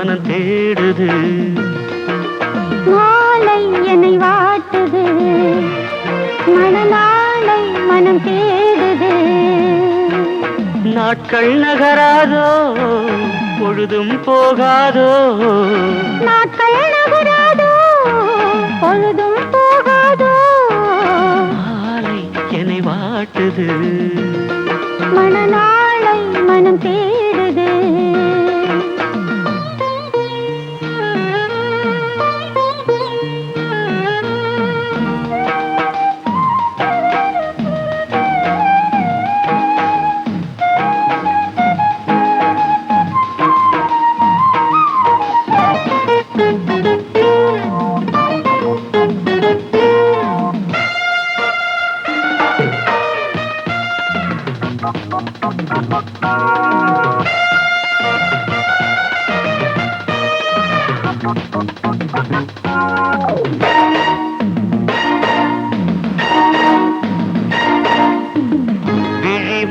மனம் தேடுது. மாலை என்னை வாட்டுது, மணநாளை மனம் தேடுது. நாட்கள் நகராதோ, பொழுதும் போகாதோ. நாட்கள் நகராதோ, பொழுதும் போகாதோ. மாலை என்னை வாட்டுது, மணநாளை மனம் தேடுது.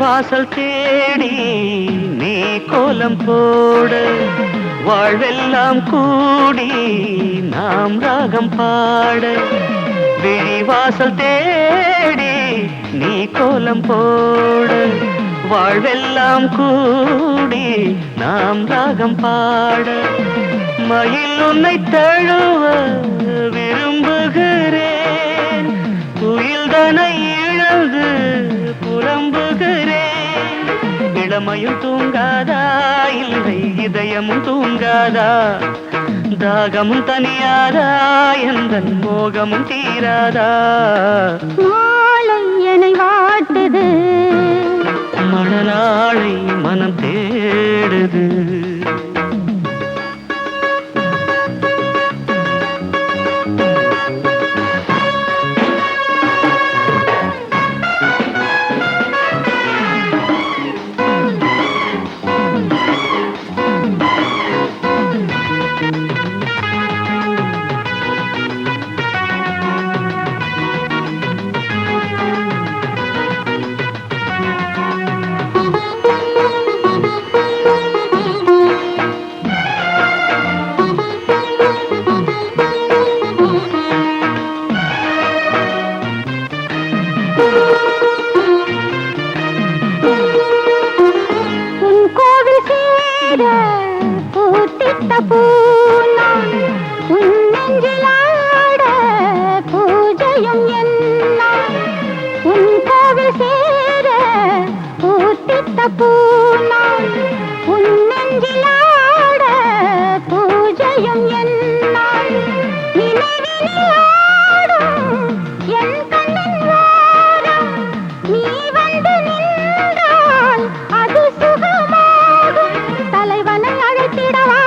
வாசல் தேடி நீ கோலம் போட, வாழ்வெல்லாம் கூடி நாம் ராகம் பாட. விழிவாசல் தேடி நீ கோலம் போட, வாழ்வெல்லாம் கூடி நாம் ராகம் பாட. மயில் உன்னை தழுவ விரும்புகிறேன், துயில்தனை இழந்து புலம்புகிறேன். இளமையும் தூங்காதா, இல்லை இதயமும் தூங்காதா. தாகமும் தனியாதா, எந்தன் மோகமும் தீராதா. மாலை என்னை வாட்டுது, மணநாளை மனம் தேடுது. உன் கோவில் சேர பூத்திட்ட பூனான், உன் நெஞ்சிலாட பூஜையும் என்னான். உன் கோவில் சேர பூத்திட்ட பூனான், உன் நெஞ்சிலாட பூஜையும் என்னான். நினைவிலாடும் என் கண்ணின் ஓரம் நீ வந்து நின்றால் அது சுகமாகும். தலைவனை அழைத்திடவா,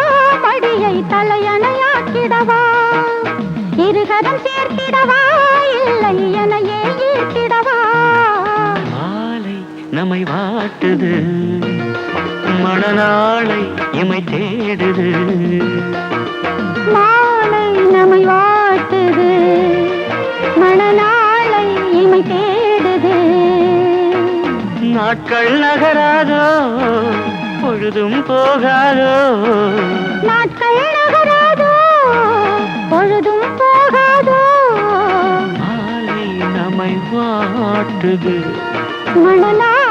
மடியை தலையணையாக்கிடவா. இருகரம் சேர்த்திடவா, இல்லை எனையே ஈர்த்திடவா. மாலை நம்மை வாட்டுது, மணநாளை இமை தேடுது. மாலை நம்மை வாட்டுது, மணநாளை இமை தேடுது. நாட்கள் நகராதோ, பொழுதும் போகாதோ. நாட்கள் நகராதோ, பொழுதும் போகாதோ. மாலை நம்மை வாட்டுது, மணநாளை